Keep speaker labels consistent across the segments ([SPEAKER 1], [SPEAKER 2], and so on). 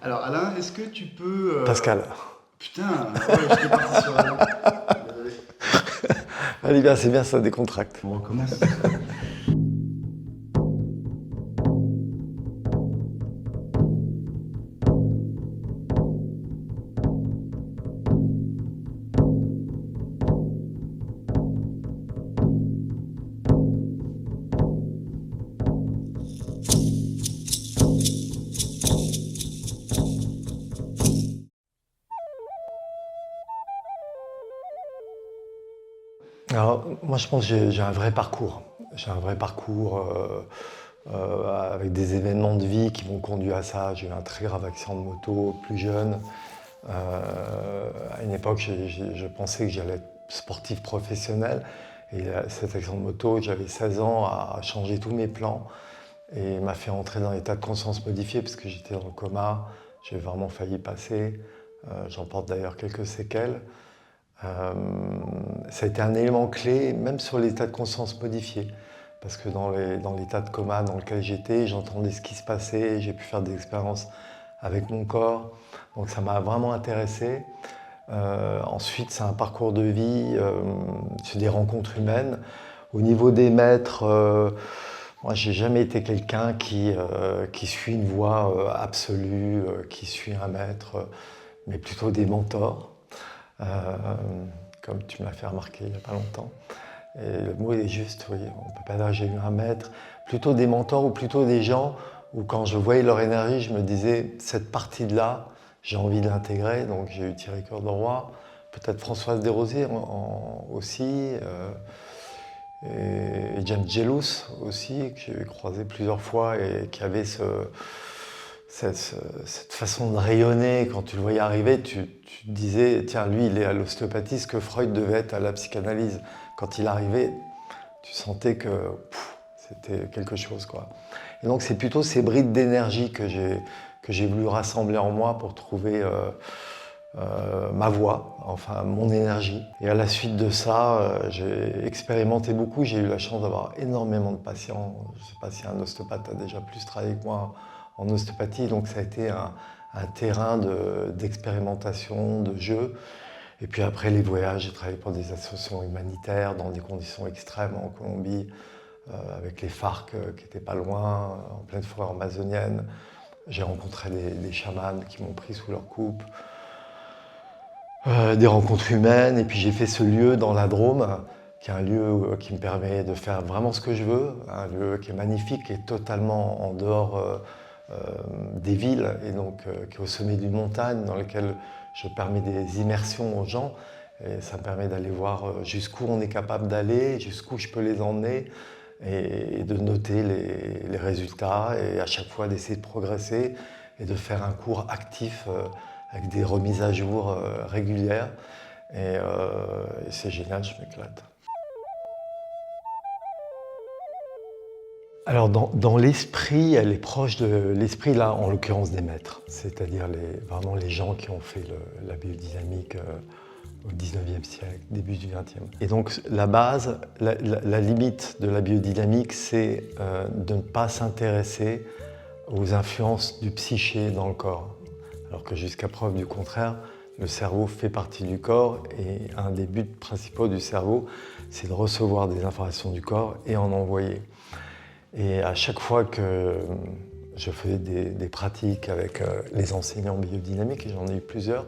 [SPEAKER 1] Alors Alain, est-ce que tu peux...
[SPEAKER 2] Pascal.
[SPEAKER 1] Putain, ouais, j'étais parti sur Alain.
[SPEAKER 2] Allez bien, c'est bien, ça décontracte.
[SPEAKER 1] On recommence.
[SPEAKER 2] Alors, moi, je pense que j'ai un vrai parcours. J'ai un vrai parcours avec des événements de vie qui m'ont conduit à ça. J'ai eu un très grave accident de moto plus jeune. À une époque, je pensais que j'allais être sportif professionnel. Et cet accident de moto, j'avais 16 ans, a changé tous mes plans et m'a fait entrer dans l'état de conscience modifié parce que j'étais dans le coma. J'ai vraiment failli passer. J'en porte d'ailleurs quelques séquelles. Ça a été un élément clé, même sur l'état de conscience modifié. Parce que dans l'état de coma dans lequel j'étais, j'entendais ce qui se passait, j'ai pu faire des expériences avec mon corps. Donc ça m'a vraiment intéressé. Ensuite, c'est un parcours de vie, c'est des rencontres humaines. Au niveau des maîtres, moi, j'ai jamais été quelqu'un qui suit une voie absolue, qui suit un maître, mais plutôt des mentors. Euh, Comme tu m'as fait remarquer il n'y a pas longtemps. Et le mot est juste, oui, on ne peut pas dire que j'ai eu un maître, plutôt des mentors ou plutôt des gens où quand je voyais leur énergie, je me disais, cette partie de là, j'ai envie de l'intégrer. Donc j'ai eu Thierry Cœur de Roy, peut-être Françoise Desrosiers aussi, et James Gelous aussi, que j'ai croisé plusieurs fois et qui avait cette façon de rayonner. Quand tu le voyais arriver, tu te disais, tiens, lui, il est à l'ostéopathie, ce que Freud devait être à la psychanalyse. Quand il arrivait, tu sentais que c'était quelque chose, quoi. Et donc, c'est plutôt ces brides d'énergie que j'ai voulu rassembler en moi pour trouver ma voie, enfin mon énergie. Et à la suite de ça, j'ai expérimenté beaucoup. J'ai eu la chance d'avoir énormément de patients. Je ne sais pas si un ostéopathe a déjà plus travaillé que moi en ostéopathie, donc ça a été un terrain d'expérimentation, de jeu. Et puis après les voyages, j'ai travaillé pour des associations humanitaires dans des conditions extrêmes en Colombie, avec les FARC qui n'étaient pas loin, en pleine forêt amazonienne. J'ai rencontré des chamans qui m'ont pris sous leur coupe. Des rencontres humaines, et puis j'ai fait ce lieu dans la Drôme, qui est un lieu qui me permet de faire vraiment ce que je veux, un lieu qui est magnifique, qui est totalement en dehors des villes, et donc qui est au sommet d'une montagne, dans lequel je permets des immersions aux gens, et ça me permet d'aller voir jusqu'où on est capable d'aller, jusqu'où je peux les emmener, et de noter les résultats, et à chaque fois d'essayer de progresser, et de faire un cours actif avec des remises à jour régulières. Et c'est génial, je m'éclate. Alors dans l'esprit, elle est proche de l'esprit, là, en l'occurrence des maîtres, c'est-à-dire vraiment les gens qui ont fait la biodynamique au 19e siècle, début du 20e. Et donc la base, la limite de la biodynamique, c'est de ne pas s'intéresser aux influences du psyché dans le corps. Alors que jusqu'à preuve du contraire, le cerveau fait partie du corps et un des buts principaux du cerveau, c'est de recevoir des informations du corps et en envoyer. Et à chaque fois que je faisais des pratiques avec les enseignants biodynamiques, et j'en ai eu plusieurs,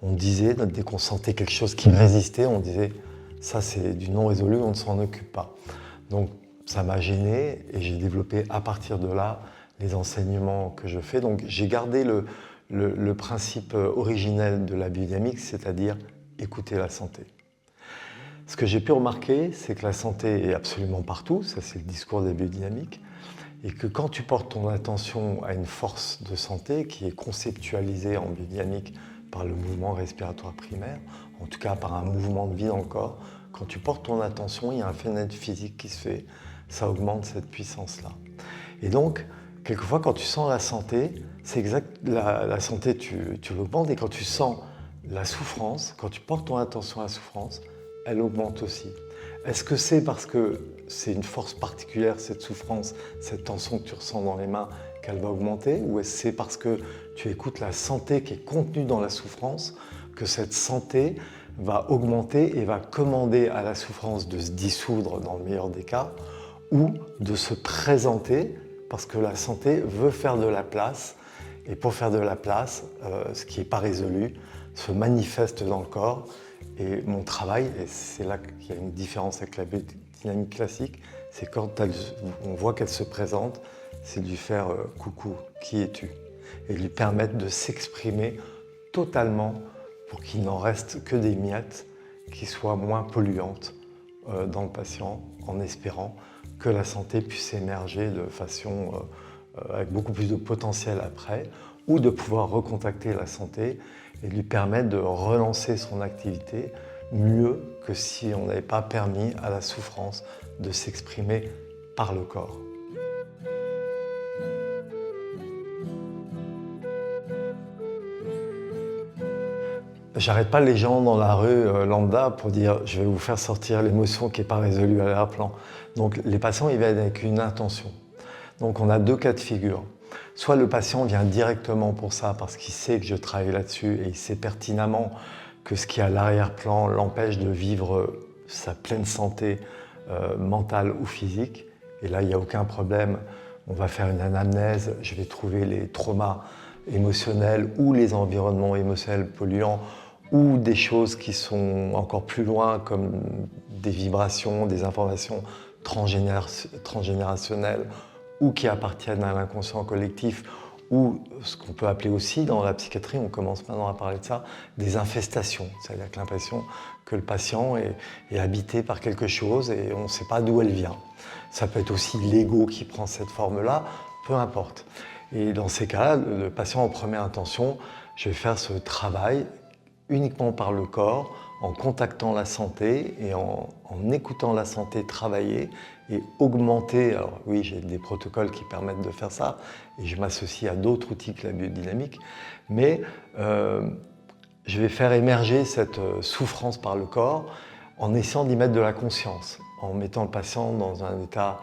[SPEAKER 2] on disait, dès qu'on sentait quelque chose qui résistait, on disait « ça c'est du non résolu, on ne s'en occupe pas ». Donc ça m'a gêné et j'ai développé à partir de là les enseignements que je fais. Donc j'ai gardé le principe originel de la biodynamique, c'est-à-dire écouter la santé. Ce que j'ai pu remarquer, c'est que la santé est absolument partout, ça c'est le discours de la biodynamique, et que quand tu portes ton attention à une force de santé qui est conceptualisée en biodynamique par le mouvement respiratoire primaire, en tout cas par un mouvement de vie dans le corps, quand tu portes ton attention, il y a un phénomène physique qui se fait, ça augmente cette puissance-là. Et donc, quelquefois, quand tu sens la santé, c'est exact, la santé, tu l'augmentes, et quand tu sens la souffrance, quand tu portes ton attention à la souffrance, elle augmente aussi. Est-ce que c'est parce que c'est une force particulière, cette souffrance, cette tension que tu ressens dans les mains, qu'elle va augmenter ou est-ce que c'est parce que tu écoutes la santé qui est contenue dans la souffrance que cette santé va augmenter et va commander à la souffrance de se dissoudre dans le meilleur des cas ou de se présenter parce que la santé veut faire de la place et pour faire de la place, ce qui n'est pas résolu se manifeste dans le corps et mon travail, et c'est là qu'il y a une différence avec la biodynamique classique, c'est quand on voit qu'elle se présente, c'est de lui faire coucou, qui es-tu? Et lui permettre de s'exprimer totalement pour qu'il n'en reste que des miettes qui soient moins polluantes dans le patient, en espérant que la santé puisse émerger de façon avec beaucoup plus de potentiel après, ou de pouvoir recontacter la santé et lui permettre de relancer son activité mieux que si on n'avait pas permis à la souffrance de s'exprimer par le corps. J'arrête pas les gens dans la rue lambda pour dire je vais vous faire sortir l'émotion qui n'est pas résolue à l'arrière-plan. Donc les patients ils viennent avec une intention. Donc on a deux cas de figure. Soit le patient vient directement pour ça parce qu'il sait que je travaille là-dessus et il sait pertinemment que ce qui est à l'arrière-plan l'empêche de vivre sa pleine santé mentale ou physique. Et là il n'y a aucun problème. On va faire une anamnèse, je vais trouver les traumas émotionnels ou les environnements émotionnels polluants ou des choses qui sont encore plus loin comme des vibrations, des informations transgénérationnelles ou qui appartiennent à l'inconscient collectif ou ce qu'on peut appeler aussi dans la psychiatrie, on commence maintenant à parler de ça, des infestations. C'est-à-dire que l'impression que le patient est habité par quelque chose et on ne sait pas d'où elle vient. Ça peut être aussi l'ego qui prend cette forme-là, peu importe. Et dans ces cas-là, le patient en première intention, je vais faire ce travail uniquement par le corps, en contactant la santé et en écoutant la santé travailler et augmenter. Alors oui, j'ai des protocoles qui permettent de faire ça et je m'associe à d'autres outils que la biodynamique, mais je vais faire émerger cette souffrance par le corps en essayant d'y mettre de la conscience, en mettant le patient dans un état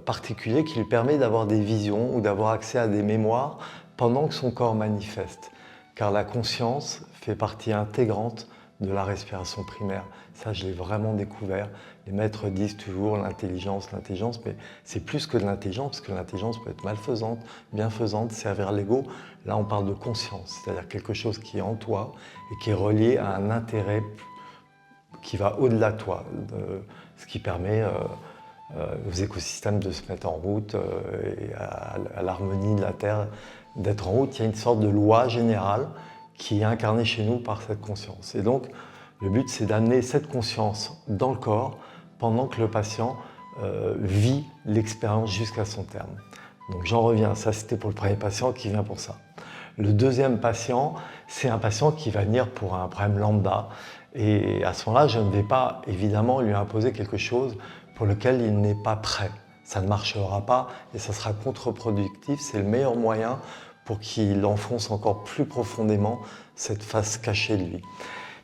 [SPEAKER 2] particulier qui lui permet d'avoir des visions ou d'avoir accès à des mémoires pendant que son corps manifeste. Car la conscience fait partie intégrante de la respiration primaire. Ça, je l'ai vraiment découvert. Les maîtres disent toujours l'intelligence, mais c'est plus que de l'intelligence, parce que l'intelligence peut être malfaisante, bienfaisante, servir l'ego. Là, on parle de conscience, c'est-à-dire quelque chose qui est en toi et qui est relié à un intérêt qui va au-delà de toi, ce qui permet aux écosystèmes de se mettre en route et à l'harmonie de la Terre d'être en route. Il y a une sorte de loi générale qui est incarnée chez nous par cette conscience. Et donc, le but, c'est d'amener cette conscience dans le corps pendant que le patient vit l'expérience jusqu'à son terme. Donc j'en reviens, ça c'était pour le premier patient qui vient pour ça. Le deuxième patient, c'est un patient qui va venir pour un problème lambda. Et à ce moment-là, je ne vais pas évidemment lui imposer quelque chose pour lequel il n'est pas prêt. Ça ne marchera pas et ça sera contre-productif. C'est le meilleur moyen pour qu'il enfonce encore plus profondément cette face cachée de lui.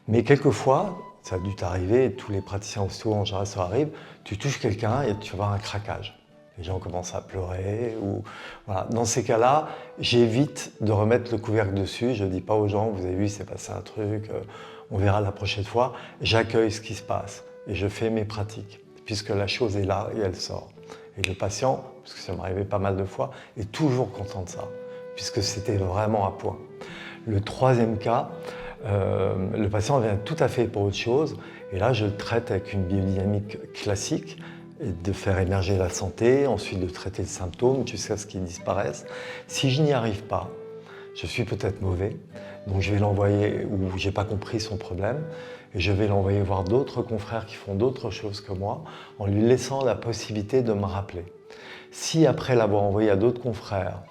[SPEAKER 2] Mais quelquefois, ça a dû t'arriver, tous les praticiens ostéo en général ça arrive, tu touches quelqu'un et tu vas avoir un craquage. Les gens commencent à pleurer. Voilà. Dans ces cas-là, j'évite de remettre le couvercle dessus. Je ne dis pas aux gens, vous avez vu, il s'est passé un truc, on verra la prochaine fois. J'accueille ce qui se passe et je fais mes pratiques, puisque la chose est là et elle sort. Et le patient, parce que ça m'arrivait pas mal de fois, est toujours content de ça, puisque c'était vraiment à point. Le troisième cas, le patient vient tout à fait pour autre chose, et là je le traite avec une biodynamique classique, et de faire émerger la santé, ensuite de traiter le symptôme jusqu'à ce qu'il disparaisse. Si je n'y arrive pas, je suis peut-être mauvais, donc je vais l'envoyer, ou j'ai pas compris son problème, et je vais l'envoyer voir d'autres confrères qui font d'autres choses que moi, en lui laissant la possibilité de me rappeler. Si après l'avoir envoyé à d'autres confrères,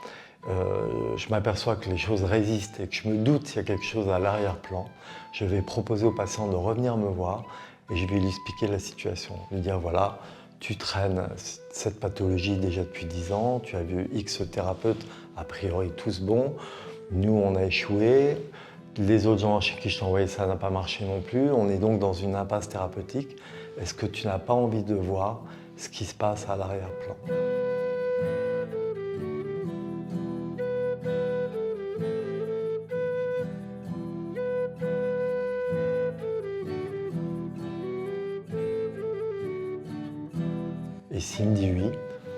[SPEAKER 2] je m'aperçois que les choses résistent et que je me doute qu'il y a quelque chose à l'arrière-plan, je vais proposer au patient de revenir me voir et je vais lui expliquer la situation. Lui dire voilà, tu traînes cette pathologie déjà depuis 10 ans, tu as vu X thérapeutes, a priori tous bons, nous on a échoué, les autres gens chez qui je t'ai envoyé ça n'a pas marché non plus, on est donc dans une impasse thérapeutique. Est-ce que tu n'as pas envie de voir ce qui se passe à l'arrière-plan ? Ici, il me dit oui.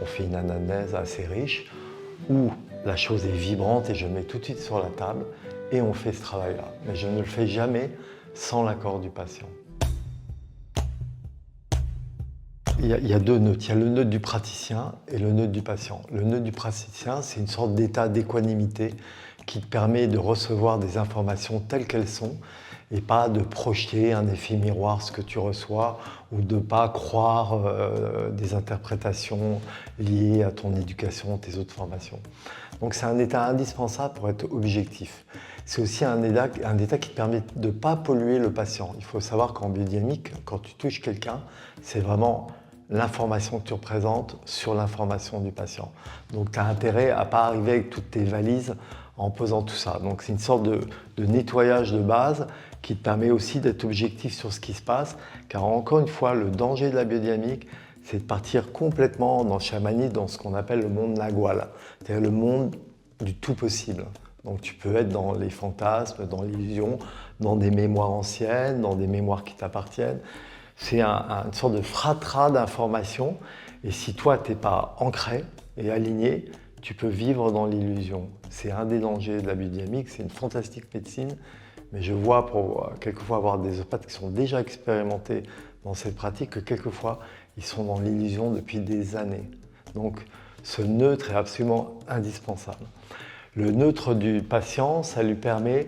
[SPEAKER 2] On fait une anamnèse assez riche où la chose est vibrante et je mets tout de suite sur la table et on fait ce travail-là. Mais je ne le fais jamais sans l'accord du patient. Il y a deux neutres. Il y a le neutre du praticien et le neutre du patient. Le neutre du praticien, c'est une sorte d'état d'équanimité qui te permet de recevoir des informations telles qu'elles sont et pas de projeter un effet miroir ce que tu reçois ou de ne pas croire des interprétations liées à ton éducation, tes autres formations. Donc c'est un état indispensable pour être objectif. C'est aussi un état qui te permet de ne pas polluer le patient. Il faut savoir qu'en biodynamique, quand tu touches quelqu'un, c'est vraiment l'information que tu représentes sur l'information du patient. Donc tu as intérêt à ne pas arriver avec toutes tes valises en posant tout ça. Donc c'est une sorte de nettoyage de base qui te permet aussi d'être objectif sur ce qui se passe, car encore une fois, le danger de la biodynamique, c'est de partir complètement dans le chamanisme, dans ce qu'on appelle le monde nagual, c'est-à-dire le monde du tout possible. Donc tu peux être dans les fantasmes, dans l'illusion, dans des mémoires anciennes, dans des mémoires qui t'appartiennent. C'est une sorte de fratras d'informations, et si toi, tu n'es pas ancré et aligné, tu peux vivre dans l'illusion. C'est un des dangers de la biodynamique, c'est une fantastique médecine, mais je vois pour quelquefois avoir des ostéopathes qui sont déjà expérimentés dans cette pratique que quelquefois, ils sont dans l'illusion depuis des années. Donc ce neutre est absolument indispensable. Le neutre du patient, ça lui permet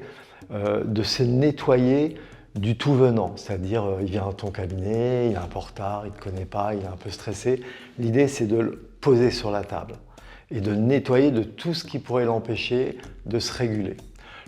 [SPEAKER 2] de se nettoyer du tout venant, c'est-à-dire il vient à ton cabinet, il est un peu en retard, il ne te connaît pas, il est un peu stressé. L'idée, c'est de le poser sur la table et de nettoyer de tout ce qui pourrait l'empêcher de se réguler.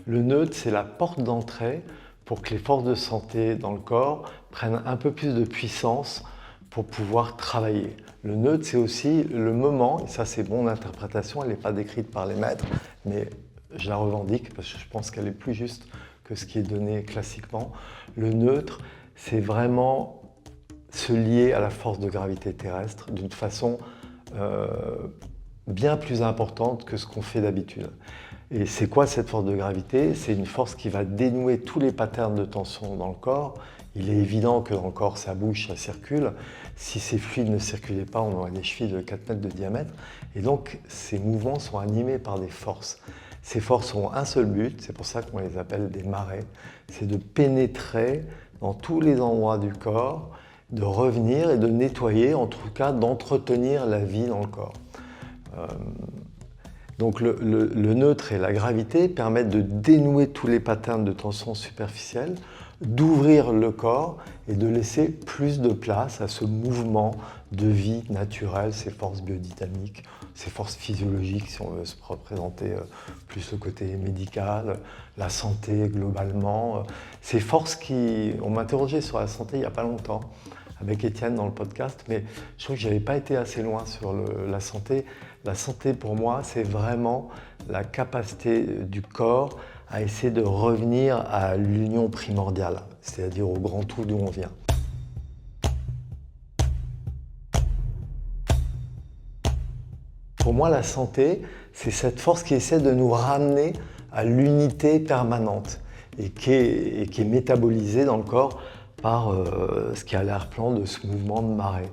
[SPEAKER 2] Le neutre, c'est la porte d'entrée pour que les forces de santé dans le corps prennent un peu plus de puissance pour pouvoir travailler. Le neutre, c'est aussi le moment, et ça c'est mon interprétation, elle n'est pas décrite par les maîtres, mais je la revendique parce que je pense qu'elle est plus juste que ce qui est donné classiquement. Le neutre, c'est vraiment se lier à la force de gravité terrestre d'une façon bien plus importante que ce qu'on fait d'habitude. Et c'est quoi cette force de gravité? C'est une force qui va dénouer tous les patterns de tension dans le corps. Il est évident que dans le corps, ça bouge, ça circule. Si ces fluides ne circulaient pas, on aurait des chevilles de 4 mètres de diamètre. Et donc, ces mouvements sont animés par des forces. Ces forces ont un seul but, c'est pour ça qu'on les appelle des marées, c'est de pénétrer dans tous les endroits du corps, de revenir et de nettoyer, en tout cas d'entretenir la vie dans le corps. Donc le neutre et la gravité permettent de dénouer tous les patterns de tension superficielle, d'ouvrir le corps et de laisser plus de place à ce mouvement de vie naturelle, ces forces biodynamiques, ces forces physiologiques, si on veut se représenter plus le côté médical, la santé globalement. Ces forces qui... On m'interrogeait sur la santé il n'y a pas longtemps, avec Étienne dans le podcast, mais je trouve que je n'avais pas été assez loin sur la santé. La santé, pour moi, c'est vraiment la capacité du corps à essayer de revenir à l'union primordiale, c'est-à-dire au grand tout d'où on vient. Pour moi, la santé, c'est cette force qui essaie de nous ramener à l'unité permanente et qui est métabolisée dans le corps par ce qui a l'air-plan de ce mouvement de marée.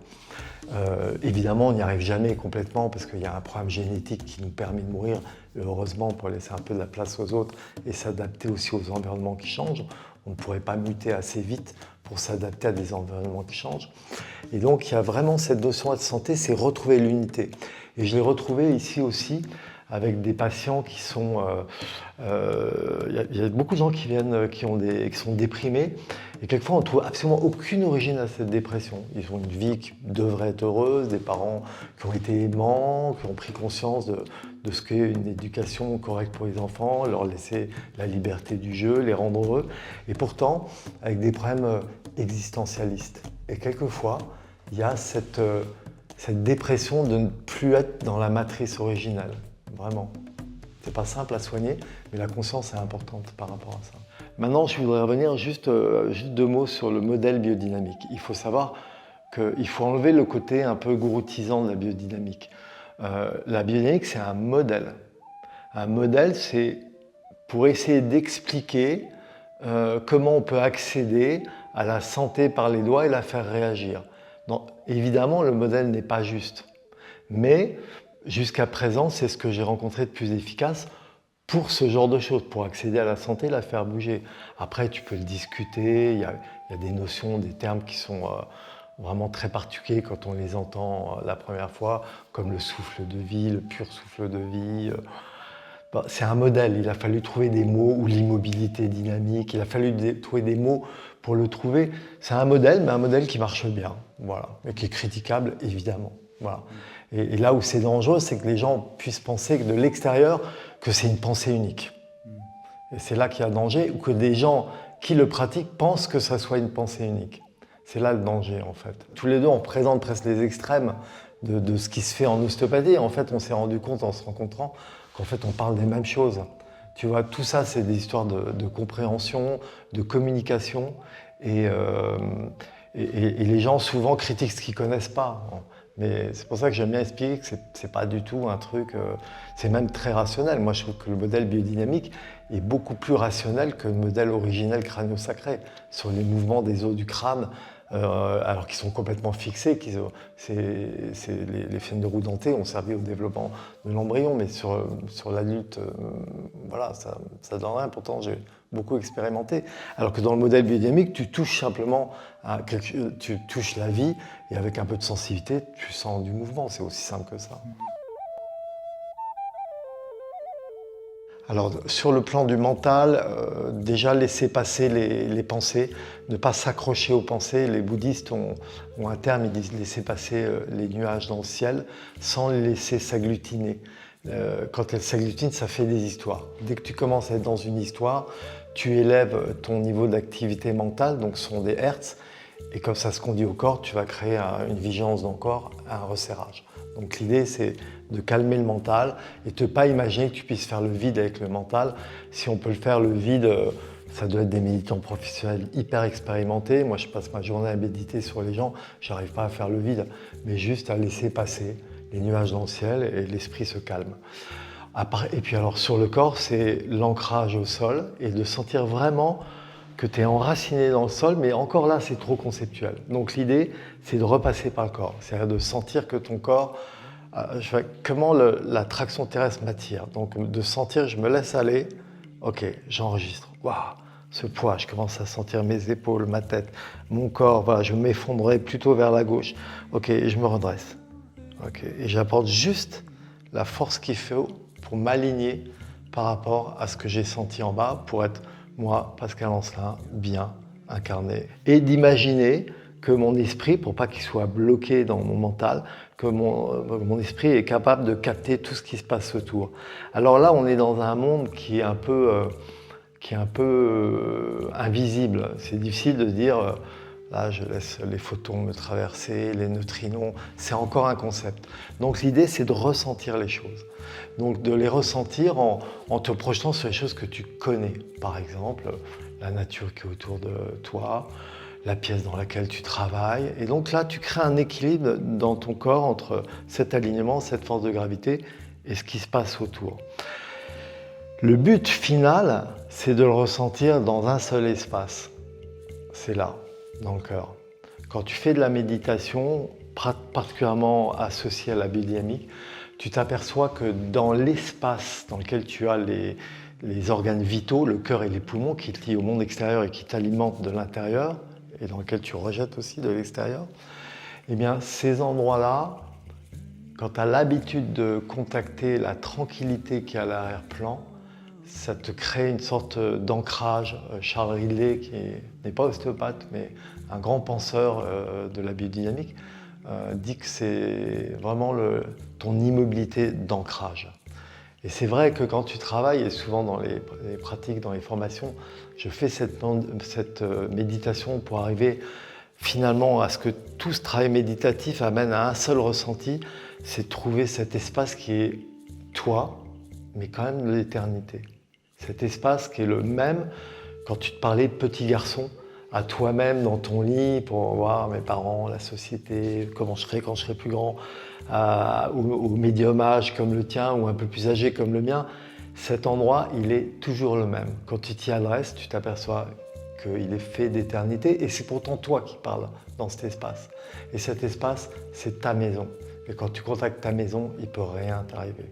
[SPEAKER 2] Évidemment, on n'y arrive jamais complètement parce qu'il y a un programme génétique qui nous permet de mourir, heureusement, pour laisser un peu de la place aux autres et s'adapter aussi aux environnements qui changent. On ne pourrait pas muter assez vite pour s'adapter à des environnements qui changent. Et donc, il y a vraiment cette notion de santé, c'est retrouver l'unité. Et je l'ai retrouvé ici aussi avec des patients qui sont... Il y a beaucoup de gens qui viennent, qui sont déprimés. Et quelquefois, on ne trouve absolument aucune origine à cette dépression. Ils ont une vie qui devrait être heureuse, des parents qui ont été aimants, qui ont pris conscience de ce qu'est une éducation correcte pour les enfants, leur laisser la liberté du jeu, les rendre heureux. Et pourtant, avec des problèmes existentialistes. Et quelquefois, il y a cette dépression de ne plus être dans la matrice originale. Vraiment. C'est pas simple à soigner, mais la conscience est importante par rapport à ça. Maintenant, je voudrais revenir juste 2 mots sur le modèle biodynamique. Il faut savoir qu'il faut enlever le côté un peu gouroutisant de la biodynamique. La biodynamique, c'est un modèle. Un modèle, c'est pour essayer d'expliquer comment on peut accéder à la santé par les doigts et la faire réagir. évidemment, le modèle n'est pas juste. Mais jusqu'à présent, c'est ce que j'ai rencontré de plus efficace pour ce genre de choses, pour accéder à la santé, la faire bouger. Après, tu peux le discuter, il y a des notions, des termes qui sont vraiment très particuliers quand on les entend la première fois, comme le souffle de vie, le pur souffle de vie. C'est un modèle, il a fallu trouver des mots, ou l'immobilité dynamique, il a fallu trouver des mots pour le trouver. C'est un modèle, mais un modèle qui marche bien, voilà, et qui est critiquable, évidemment. Voilà. Et là où c'est dangereux, c'est que les gens puissent penser que de l'extérieur, que c'est une pensée unique. Et c'est là qu'il y a danger, ou que des gens qui le pratiquent pensent que ça soit une pensée unique. C'est là le danger, en fait. Tous les deux, on présente presque les extrêmes de ce qui se fait en ostéopathie. En fait, on s'est rendu compte en se rencontrant qu'en fait, on parle des mêmes choses. Tu vois, tout ça, c'est des histoires de compréhension, de communication. Et les gens, souvent, critiquent ce qu'ils ne connaissent pas. Mais c'est pour ça que j'aime bien expliquer que c'est pas du tout un truc... c'est même très rationnel. Moi, je trouve que le modèle biodynamique est beaucoup plus rationnel que le modèle originel crânio-sacré, sur les mouvements des os du crâne, alors qu'ils sont complètement fixés. Les chaînes de roue dentées ont servi au développement de l'embryon, mais sur l'adulte, voilà, ça donne rien. Pourtant, j'ai beaucoup expérimenté. Alors que dans le modèle biodynamique, tu touches simplement tu touches la vie, et avec un peu de sensibilité, tu sens du mouvement. C'est aussi simple que ça. Alors, sur le plan du mental, déjà laisser passer les pensées, ne pas s'accrocher aux pensées. Les bouddhistes ont un terme, ils disent laisser passer les nuages dans le ciel sans les laisser s'agglutiner. Quand elles s'agglutinent, ça fait des histoires. Dès que tu commences à être dans une histoire, tu élèves ton niveau d'activité mentale, donc ce sont des hertz, et comme ça se conduit au corps, tu vas créer une vigilance dans le corps, un resserrage. Donc l'idée, c'est de calmer le mental et de ne pas imaginer que tu puisses faire le vide avec le mental. Si on peut le faire, le vide, ça doit être des méditants professionnels hyper expérimentés. Moi, je passe ma journée à méditer sur les gens, je n'arrive pas à faire le vide, mais juste à laisser passer les nuages dans le ciel et l'esprit se calme. Et puis alors, sur le corps, c'est l'ancrage au sol et de sentir vraiment que tu es enraciné dans le sol, mais encore là, c'est trop conceptuel. Donc l'idée, c'est de repasser par le corps, c'est-à-dire de sentir que ton corps, comment la traction terrestre m'attire. Donc de sentir, je me laisse aller, ok, j'enregistre. Waouh, ce poids, je commence à sentir mes épaules, ma tête, mon corps, voilà, je m'effondrerai plutôt vers la gauche. Ok, et je me redresse. Ok, et j'apporte juste la force qu'il faut pour m'aligner par rapport à ce que j'ai senti en bas, pour être moi, Pascal Ancelin, bien incarné. Et d'imaginer que mon esprit, pour pas qu'il soit bloqué dans mon mental, que mon esprit est capable de capter tout ce qui se passe autour. Alors là, on est dans un monde qui est un peu invisible. C'est difficile de dire, là, je laisse les photons me traverser, les neutrinos, c'est encore un concept. Donc l'idée, c'est de ressentir les choses. Donc de les ressentir en te projetant sur les choses que tu connais. Par exemple, la nature qui est autour de toi, la pièce dans laquelle tu travailles. Et donc là, tu crées un équilibre dans ton corps entre cet alignement, cette force de gravité et ce qui se passe autour. Le but final, c'est de le ressentir dans un seul espace. C'est là, dans le cœur. Quand tu fais de la méditation, particulièrement associée à la biodynamique, tu t'aperçois que dans l'espace dans lequel tu as les organes vitaux, le cœur et les poumons, qui te lient au monde extérieur et qui t'alimentent de l'intérieur, et dans lequel tu rejettes aussi de l'extérieur, eh bien, ces endroits-là, quand tu as l'habitude de contacter la tranquillité qui est à l'arrière-plan, ça te crée une sorte d'ancrage. Charles Ridley, qui n'est pas ostéopathe, mais un grand penseur de la biodynamique, dit que c'est vraiment ton immobilité d'ancrage. Et c'est vrai que quand tu travailles, et souvent dans les pratiques, dans les formations, je fais cette méditation pour arriver finalement à ce que tout ce travail méditatif amène à un seul ressenti, c'est trouver cet espace qui est toi, mais quand même de l'éternité. Cet espace qui est le même quand tu te parlais de petit garçon, à toi-même dans ton lit pour voir mes parents, la société, comment je serai quand je serai plus grand, au médium âge comme le tien ou un peu plus âgé comme le mien. Cet endroit, il est toujours le même. Quand tu t'y adresses, tu t'aperçois qu'il est fait d'éternité, et c'est pourtant toi qui parles dans cet espace. Et cet espace, c'est ta maison. Et quand tu contactes ta maison, il ne peut rien t'arriver.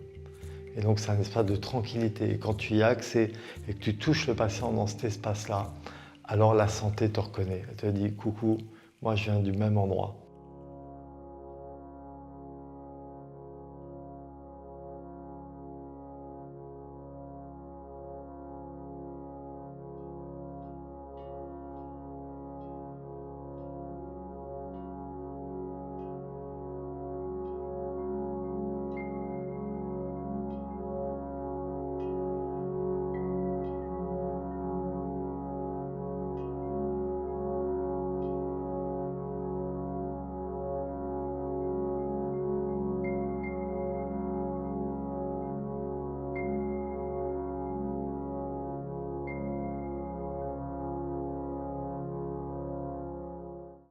[SPEAKER 2] Et donc c'est un espace de tranquillité. Et quand tu y as accès et que tu touches le patient dans cet espace-là, alors la santé te reconnaît. Elle te dit « Coucou, moi je viens du même endroit.